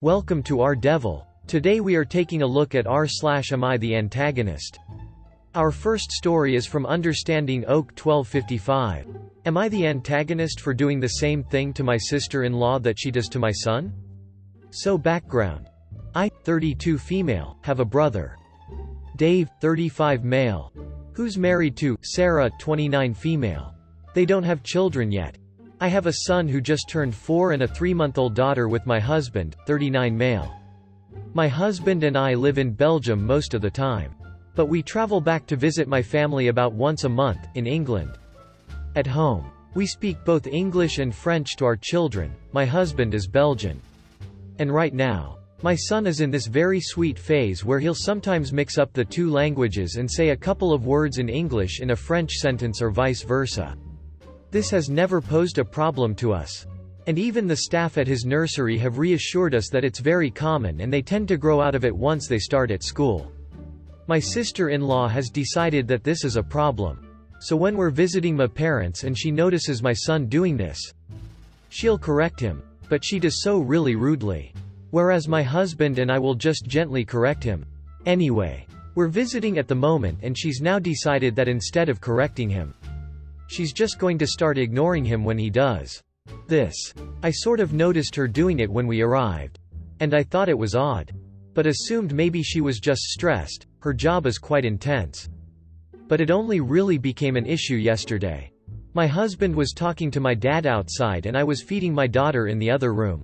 Welcome to Our Devil. Today we are taking a look at r/am I the antagonist. Our first story is from Understanding Oak 1255. Am I the antagonist for doing the same thing to my sister-in-law that she does to my son? So background. I, 32 female, have a brother. Dave, 35 male. Who's married to Sarah, 29 female. They don't have children yet. I have a son who just turned 4 and a 3-month-old daughter with my husband, 39 male. My husband and I live in Belgium most of the time. But we travel back to visit my family about once a month, in England. At home, we speak both English and French to our children. My husband is Belgian. And right now, my son is in this very sweet phase where he'll sometimes mix up the two languages and say a couple of words in English in a French sentence or vice versa. This has never posed a problem to us. And even the staff at his nursery have reassured us that it's very common and they tend to grow out of it once they start at school. My sister-in-law has decided that this is a problem. So when we're visiting my parents and she notices my son doing this, she'll correct him, but she does so really rudely. Whereas my husband and I will just gently correct him. Anyway, we're visiting at the moment and she's now decided that instead of correcting him, she's just going to start ignoring him when he does this. I sort of noticed her doing it when we arrived. And I thought it was odd. But assumed maybe she was just stressed. Her job is quite intense. But it only really became an issue yesterday. My husband was talking to my dad outside and I was feeding my daughter in the other room.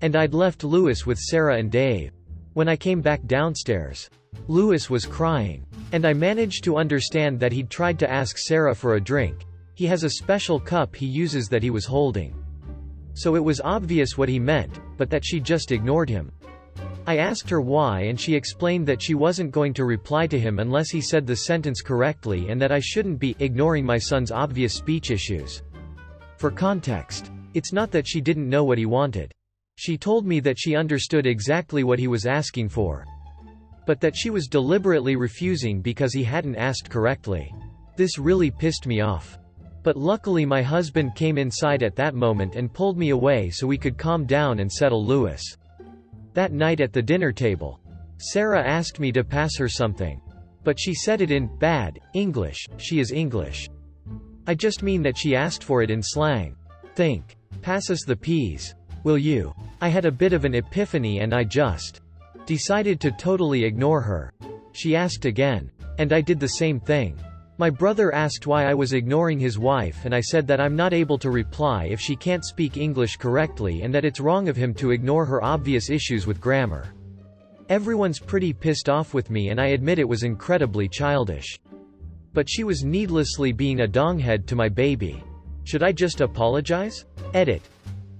And I'd left Louis with Sarah and Dave. When I came back downstairs, Louis was crying. And I managed to understand that he'd tried to ask Sarah for a drink. He has a special cup he uses that he was holding. So it was obvious what he meant, but that she just ignored him. I asked her why and she explained that she wasn't going to reply to him unless he said the sentence correctly and that I shouldn't be ignoring my son's obvious speech issues. For context, it's not that she didn't know what he wanted. She told me that she understood exactly what he was asking for. But that she was deliberately refusing because he hadn't asked correctly. This really pissed me off. But luckily my husband came inside at that moment and pulled me away so we could calm down and settle Louis. That night at the dinner table, Sarah asked me to pass her something. But she said it in bad English. She is English. I just mean that she asked for it in slang. Think. Pass us the peas. Will you? I had a bit of an epiphany and I just decided to totally ignore her. She asked again. And I did the same thing. My brother asked why I was ignoring his wife and I said that I'm not able to reply if she can't speak English correctly and that it's wrong of him to ignore her obvious issues with grammar. Everyone's pretty pissed off with me and I admit it was incredibly childish. But she was needlessly being a donghead to my baby. Should I just apologize? Edit.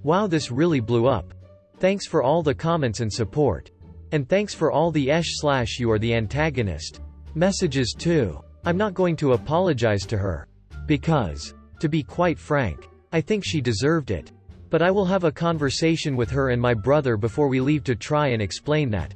Wow, this really blew up. Thanks for all the comments and support. And thanks for all the /you are the antagonist messages too. I'm not going to apologize to her. Because, to be quite frank, I think she deserved it. But I will have a conversation with her and my brother before we leave to try and explain that.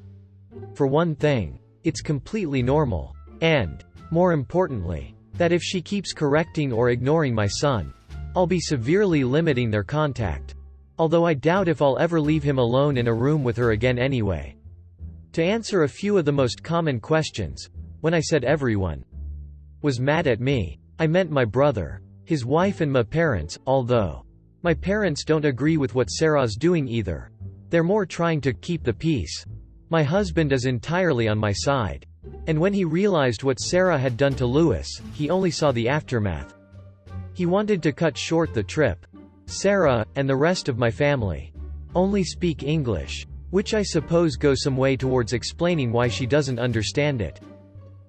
For one thing, it's completely normal. And, more importantly, that if she keeps correcting or ignoring my son, I'll be severely limiting their contact. Although I doubt if I'll ever leave him alone in a room with her again anyway. To answer a few of the most common questions, when I said everyone was mad at me, I meant my brother, his wife and my parents, although my parents don't agree with what Sarah's doing either. They're more trying to keep the peace. My husband is entirely on my side. And when he realized what Sarah had done to Louis, he only saw the aftermath. He wanted to cut short the trip. Sarah, and the rest of my family, only speak English, which I suppose goes some way towards explaining why she doesn't understand it.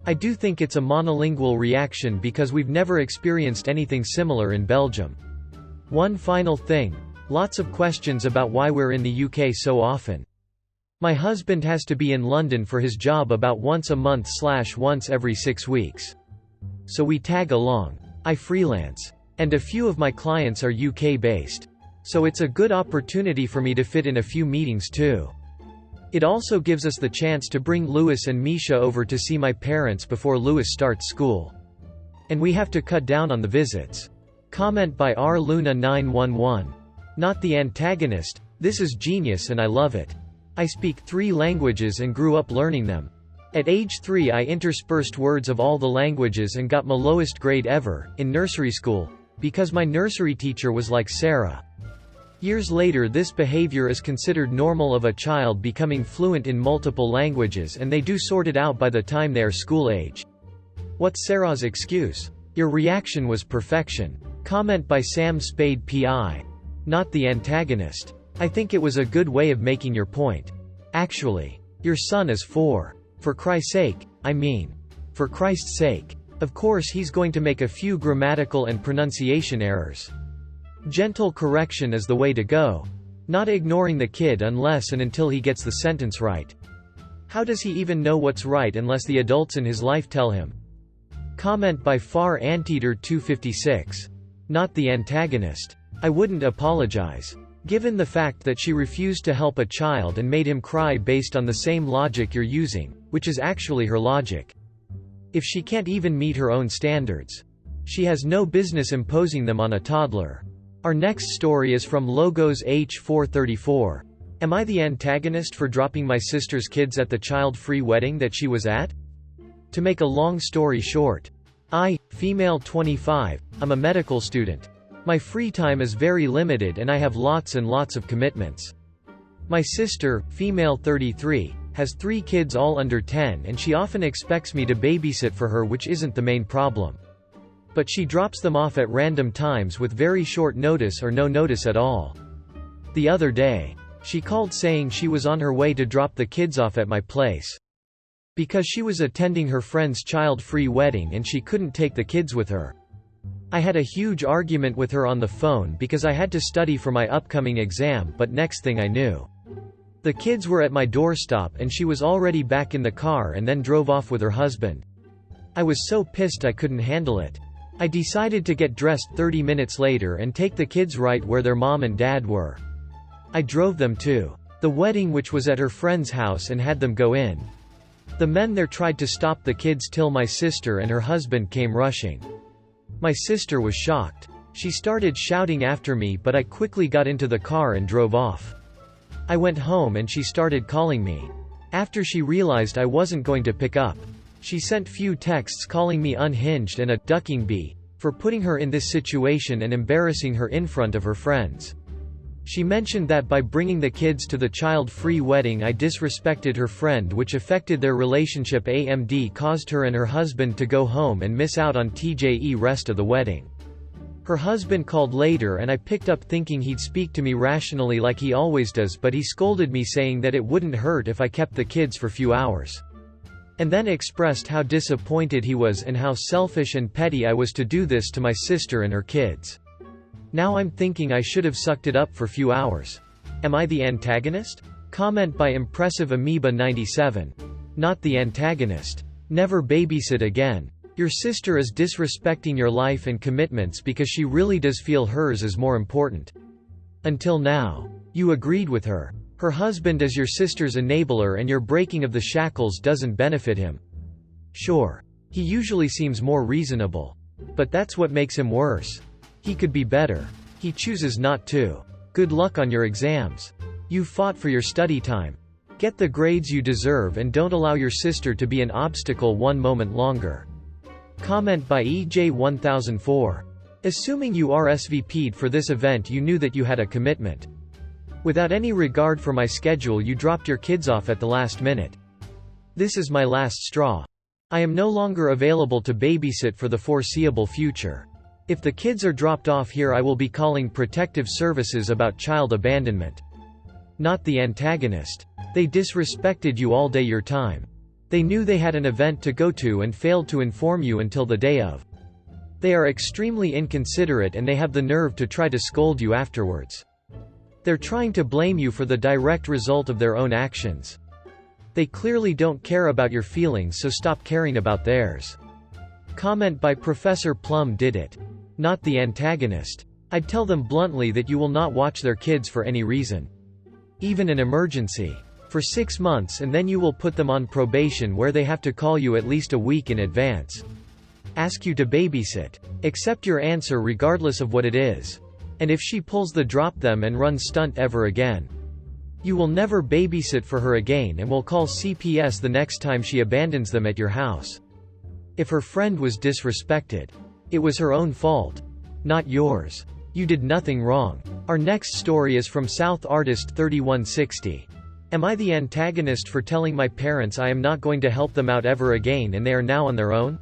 I do think it's a monolingual reaction because we've never experienced anything similar in Belgium. One final thing, lots of questions about why we're in the UK so often. My husband has to be in London for his job about once a month / once every 6 weeks. So we tag along. I freelance. And a few of my clients are UK based. So it's a good opportunity for me to fit in a few meetings too. It also gives us the chance to bring Louis and Misha over to see my parents before Louis starts school. And we have to cut down on the visits. Comment by rluna911. Not the antagonist, this is genius and I love it. I speak 3 languages and grew up learning them. At age 3 I interspersed words of all the languages and got my lowest grade ever, in nursery school, because my nursery teacher was like Sarah. Years later this behavior is considered normal of a child becoming fluent in multiple languages, and they do sort it out by the time they are school age. What's Sarah's excuse? Your reaction was perfection. Comment by Sam Spade PI. Not the antagonist. I think it was a good way of making your point. Actually. Your son is 4. For Christ's sake, I mean. For Christ's sake. Of course he's going to make a few grammatical and pronunciation errors. Gentle correction is the way to go. Not ignoring the kid unless and until he gets the sentence right. How does he even know what's right unless the adults in his life tell him? Comment by Far Anteater 256. Not the antagonist. I wouldn't apologize. Given the fact that she refused to help a child and made him cry based on the same logic you're using, which is actually her logic. If she can't even meet her own standards, she has no business imposing them on a toddler. Our next story is from Logos H434. Am I the antagonist for dropping my sister's kids at the child-free wedding that she was at? To make a long story short. I, female 25, I'm a medical student. My free time is very limited and I have lots and lots of commitments. My sister, female 33, has 3 kids all under 10 and she often expects me to babysit for her, which isn't the main problem. But she drops them off at random times with very short notice or no notice at all. The other day, she called saying she was on her way to drop the kids off at my place. Because she was attending her friend's child-free wedding and she couldn't take the kids with her. I had a huge argument with her on the phone because I had to study for my upcoming exam, but next thing I knew, the kids were at my doorstep and she was already back in the car and then drove off with her husband. I was so pissed I couldn't handle it. I decided to get dressed 30 minutes later and take the kids right where their mom and dad were. I drove them to the wedding, which was at her friend's house, and had them go in. The men there tried to stop the kids till my sister and her husband came rushing. My sister was shocked. She started shouting after me, but I quickly got into the car and drove off. I went home and she started calling me. After she realized I wasn't going to pick up, she sent few texts calling me unhinged and a ducking bee for putting her in this situation and embarrassing her in front of her friends. She mentioned that by bringing the kids to the child-free wedding I disrespected her friend, which affected their relationship. AMD caused her and her husband to go home and miss out on TJE rest of the wedding. Her husband called later and I picked up thinking he'd speak to me rationally like he always does, but he scolded me saying that it wouldn't hurt if I kept the kids for few hours. And then expressed how disappointed he was and how selfish and petty I was to do this to my sister and her kids. Now I'm thinking I should have sucked it up for few hours. Am I the antagonist? Comment by Impressive Amoeba 97. Not the antagonist. Never babysit again. Your sister is disrespecting your life and commitments because she really does feel hers is more important. Until now. You agreed with her. Her husband is your sister's enabler and your breaking of the shackles doesn't benefit him. Sure. He usually seems more reasonable. But that's what makes him worse. He could be better. He chooses not to. Good luck on your exams. You fought for your study time. Get the grades you deserve and don't allow your sister to be an obstacle one moment longer. Comment by EJ1004. Assuming you RSVP'd for this event, you knew that you had a commitment. Without any regard for my schedule, you dropped your kids off at the last minute. This is my last straw. I am no longer available to babysit for the foreseeable future. If the kids are dropped off here, I will be calling protective services about child abandonment. Not the antagonist. They disrespected you all day your time. They knew they had an event to go to and failed to inform you until the day of. They are extremely inconsiderate and they have the nerve to try to scold you afterwards. They're trying to blame you for the direct result of their own actions. They clearly don't care about your feelings, so stop caring about theirs. Comment by Professor Plum did it. Not the antagonist. I'd tell them bluntly that you will not watch their kids for any reason. Even an emergency. For 6 months, and then you will put them on probation where they have to call you at least a week in advance. Ask you to babysit. Accept your answer regardless of what it is. And if she pulls the drop them and run stunt ever again, You will never babysit for her again and will call CPS the next time she abandons them at your house. If her friend was disrespected, it was her own fault, not yours. You did nothing wrong. Our next story is from South Artist 3160. Am I the antagonist for telling my parents I am not going to help them out ever again and they are now on their own?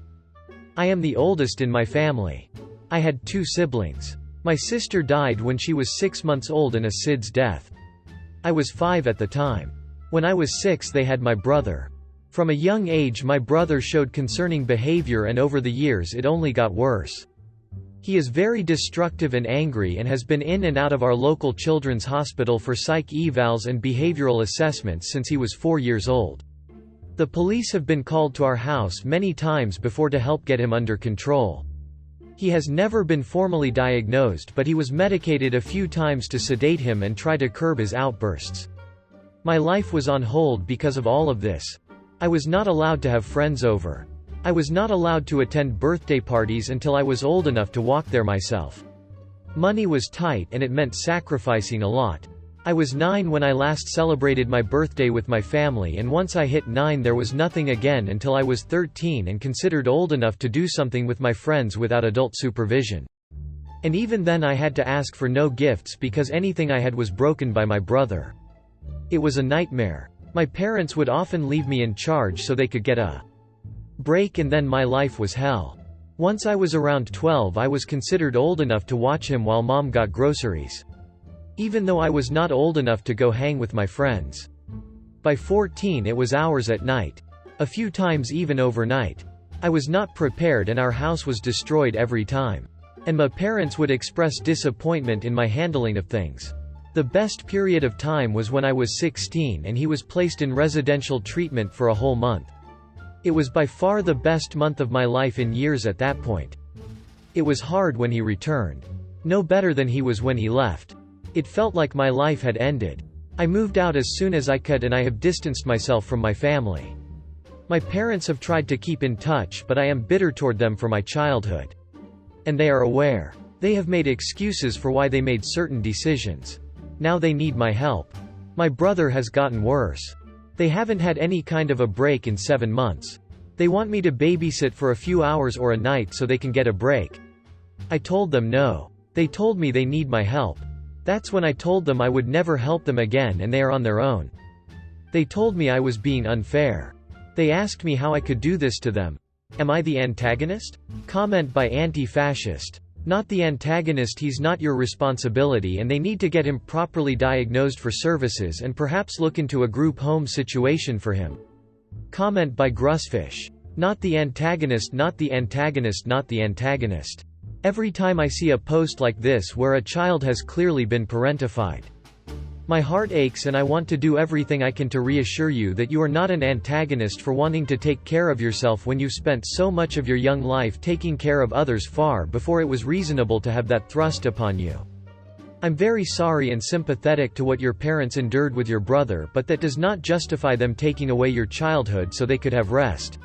I am the oldest in my family. I had 2 siblings. My sister died when she was 6 months old in a SIDS death. I was 5 at the time. When I was 6 they had my brother. From a young age my brother showed concerning behavior and over the years it only got worse. He is very destructive and angry and has been in and out of our local children's hospital for psych evals and behavioral assessments since he was 4 years old. The police have been called to our house many times before to help get him under control. He has never been formally diagnosed, but he was medicated a few times to sedate him and try to curb his outbursts. My life was on hold because of all of this. I was not allowed to have friends over. I was not allowed to attend birthday parties until I was old enough to walk there myself. Money was tight and it meant sacrificing a lot. I was 9 when I last celebrated my birthday with my family, and once I hit 9 there was nothing again until I was 13 and considered old enough to do something with my friends without adult supervision. And even then I had to ask for no gifts because anything I had was broken by my brother. It was a nightmare. My parents would often leave me in charge so they could get a break, and then my life was hell. Once I was around 12 I was considered old enough to watch him while mom got groceries. Even though I was not old enough to go hang with my friends. By 14 it was hours at night. A few times even overnight. I was not prepared and our house was destroyed every time. And my parents would express disappointment in my handling of things. The best period of time was when I was 16 and he was placed in residential treatment for a whole month. It was by far the best month of my life in years at that point. It was hard when he returned. No better than he was when he left. It felt like my life had ended. I moved out as soon as I could and I have distanced myself from my family. My parents have tried to keep in touch, but I am bitter toward them for my childhood. And they are aware. They have made excuses for why they made certain decisions. Now they need my help. My brother has gotten worse. They haven't had any kind of a break in 7 months. They want me to babysit for a few hours or a night so they can get a break. I told them no. They told me they need my help. That's when I told them I would never help them again and they are on their own. They told me I was being unfair. They asked me how I could do this to them. Am I the antagonist? Comment by anti-fascist. Not the antagonist. He's not your responsibility and they need to get him properly diagnosed for services and perhaps look into a group home situation for him. Comment by Grusfish. Not the antagonist, not the antagonist, not the antagonist. Every time I see a post like this where a child has clearly been parentified, my heart aches and I want to do everything I can to reassure you that you are not an antagonist for wanting to take care of yourself when you spent so much of your young life taking care of others far before it was reasonable to have that thrust upon you. I'm very sorry and sympathetic to what your parents endured with your brother, but that does not justify them taking away your childhood so they could have rest.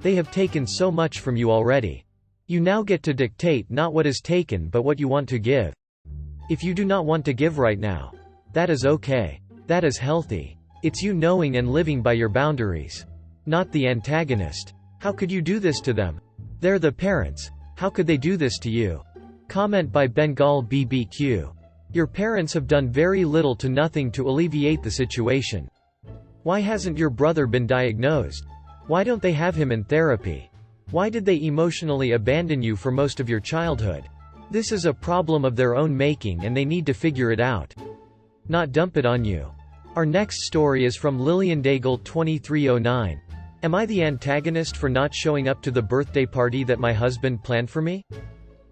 They have taken so much from you already. You now get to dictate not what is taken but what you want to give. If you do not want to give right now, that is okay. That is healthy. It's you knowing and living by your boundaries. Not the antagonist. How could you do this to them? They're the parents. How could they do this to you? Comment by Bengal BBQ. Your parents have done very little to nothing to alleviate the situation. Why hasn't your brother been diagnosed? Why don't they have him in therapy? Why did they emotionally abandon you for most of your childhood? This is a problem of their own making and they need to figure it out. Not dump it on you. Our next story is from Lillian Daigle 2309. Am I the antagonist for not showing up to the birthday party that my husband planned for me?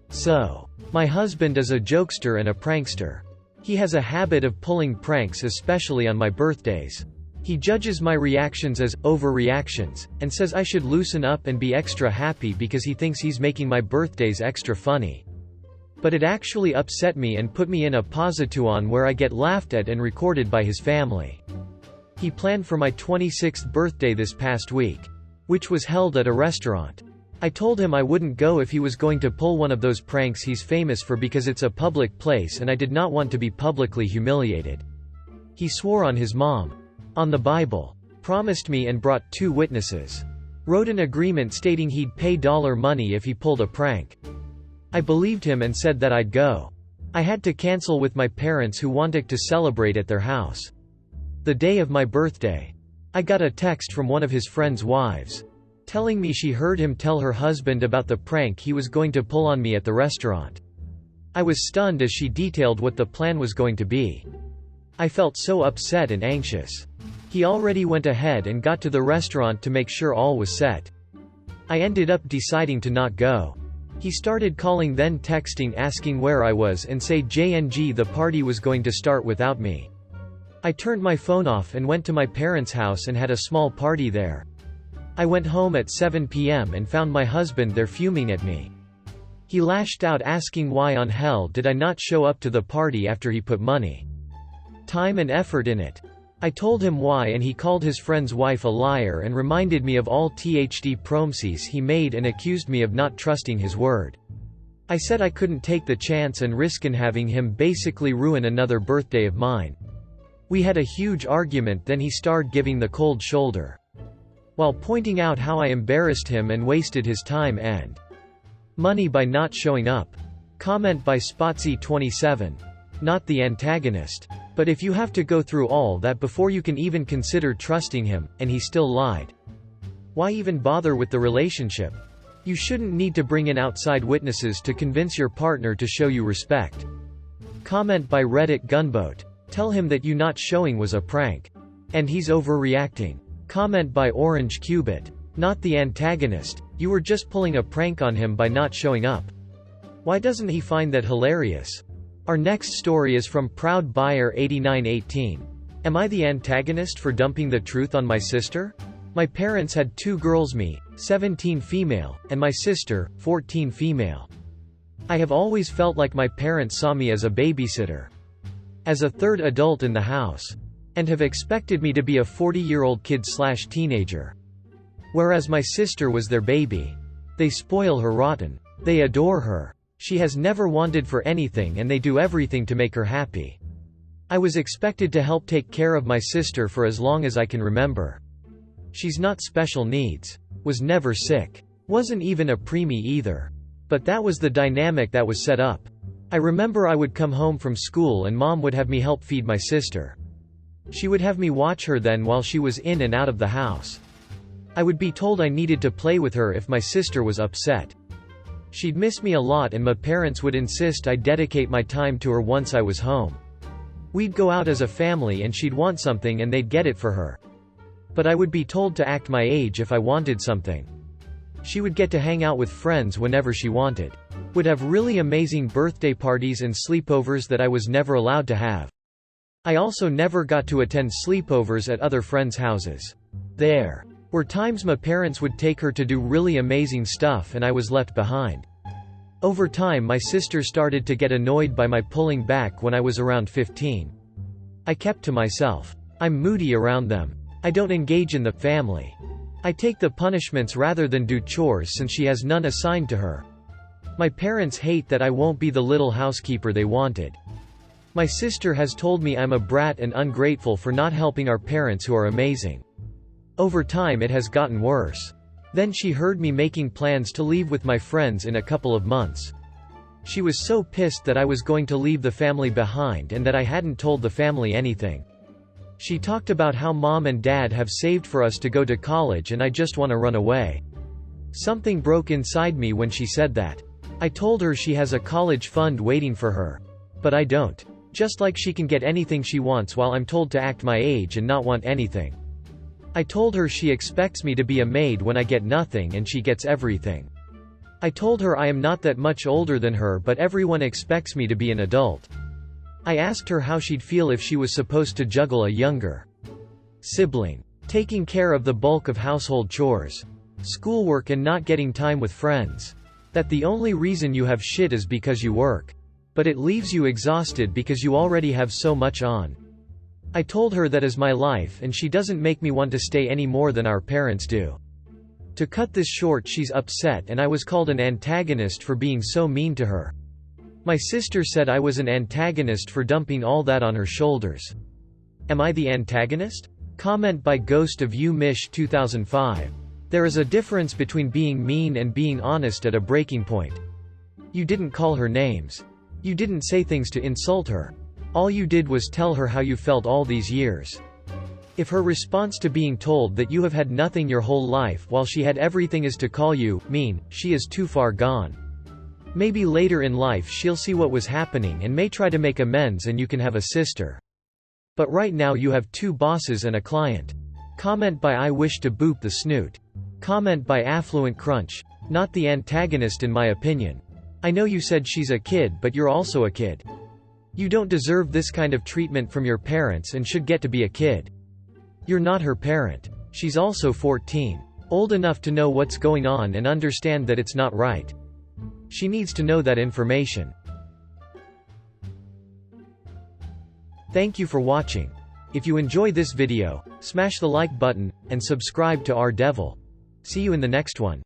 So, my husband is a jokester and a prankster. He has a habit of pulling pranks, especially on my birthdays. He judges my reactions as overreactions, and says I should loosen up and be extra happy because he thinks he's making my birthdays extra funny. But it actually upset me and put me in a positron where I get laughed at and recorded by his family. He planned for my 26th birthday this past week, which was held at a restaurant. I told him I wouldn't go if he was going to pull one of those pranks he's famous for because it's a public place and I did not want to be publicly humiliated. He swore on his mom, on the Bible, promised me and brought 2 witnesses. Wrote an agreement stating he'd pay dollar money if he pulled a prank. I believed him and said that I'd go. I had to cancel with my parents who wanted to celebrate at their house. The day of my birthday, I got a text from one of his friend's wives, telling me she heard him tell her husband about the prank he was going to pull on me at the restaurant. I was stunned as she detailed what the plan was going to be. I felt so upset and anxious. He already went ahead and got to the restaurant to make sure all was set. I ended up deciding to not go. He started calling then texting asking where I was and say JNG the party was going to start without me. I turned my phone off and went to my parents' house and had a small party there. I went home at 7 p.m. and found my husband there fuming at me. He lashed out asking why on hell did I not show up to the party after he put money, time and effort in it. I told him why and he called his friend's wife a liar and reminded me of all THD promises he made and accused me of not trusting his word. I said I couldn't take the chance and risk in having him basically ruin another birthday of mine. We had a huge argument, then he started giving the cold shoulder, while pointing out how I embarrassed him and wasted his time and money by not showing up. Comment by Spotsy27. Not the antagonist. But if you have to go through all that before you can even consider trusting him, and he still lied, why even bother with the relationship? You shouldn't need to bring in outside witnesses to convince your partner to show you respect. Comment by Reddit Gunboat. Tell him that you not showing was a prank, and he's overreacting. Comment by Orange Cubit. Not the antagonist, you were just pulling a prank on him by not showing up. Why doesn't he find that hilarious? Our next story is from Proud Buyer 8918. Am I the antagonist for dumping the truth on my sister? My parents had 2 girls, me, 17 female, and my sister, 14 female. I have always felt like my parents saw me as a babysitter, as a third adult in the house, and have expected me to be a 40-year-old kid/teenager. Whereas my sister was their baby. They spoil her rotten. They adore her. She has never wanted for anything and they do everything to make her happy. I was expected to help take care of my sister for as long as I can remember. She's not special needs. Was never sick. Wasn't even a preemie either. But that was the dynamic that was set up. I remember I would come home from school and mom would have me help feed my sister. She would have me watch her then while she was in and out of the house. I would be told I needed to play with her if my sister was upset. She'd miss me a lot and my parents would insist I dedicate my time to her once I was home. We'd go out as a family and she'd want something and they'd get it for her. But I would be told to act my age if I wanted something. She would get to hang out with friends whenever she wanted. Would have really amazing birthday parties and sleepovers that I was never allowed to have. I also never got to attend sleepovers at other friends' houses. There were times my parents would take her to do really amazing stuff and I was left behind. Over time my sister started to get annoyed by my pulling back when I was around 15. I kept to myself. I'm moody around them. I don't engage in the family. I take the punishments rather than do chores since she has none assigned to her. My parents hate that I won't be the little housekeeper they wanted. My sister has told me I'm a brat and ungrateful for not helping our parents who are amazing. Over time it has gotten worse. Then she heard me making plans to leave with my friends in a couple of months. She was so pissed that I was going to leave the family behind and that I hadn't told the family anything. She talked about how mom and dad have saved for us to go to college and I just want to run away. Something broke inside me when she said that. I told her she has a college fund waiting for her. But I don't. Just like she can get anything she wants while I'm told to act my age and not want anything. I told her she expects me to be a maid when I get nothing and she gets everything. I told her I am not that much older than her but everyone expects me to be an adult. I asked her how she'd feel if she was supposed to juggle a younger sibling, taking care of the bulk of household chores, schoolwork and not getting time with friends. That the only reason you have shit is because you work. But it leaves you exhausted because you already have so much on. I told her that is my life and she doesn't make me want to stay any more than our parents do. To cut this short, she's upset and I was called an antagonist for being so mean to her. My sister said I was an antagonist for dumping all that on her shoulders. Am I the antagonist? Comment by Ghost of You Mish 2005. There is a difference between being mean and being honest at a breaking point. You didn't call her names. You didn't say things to insult her. All you did was tell her how you felt all these years. If her response to being told that you have had nothing your whole life while she had everything is to call you mean, she is too far gone. Maybe later in life she'll see what was happening and may try to make amends and you can have a sister. But right now you have two bosses and a client. Comment by I wish to boop the snoot. Comment by Affluent Crunch. Not the antagonist in my opinion. I know you said she's a kid but you're also a kid. You don't deserve this kind of treatment from your parents and should get to be a kid. You're not her parent. She's also 14. Old enough to know what's going on and understand that it's not right. She needs to know that information. Thank you for watching. If you enjoy this video, smash the like button, and subscribe to our Devil. See you in the next one.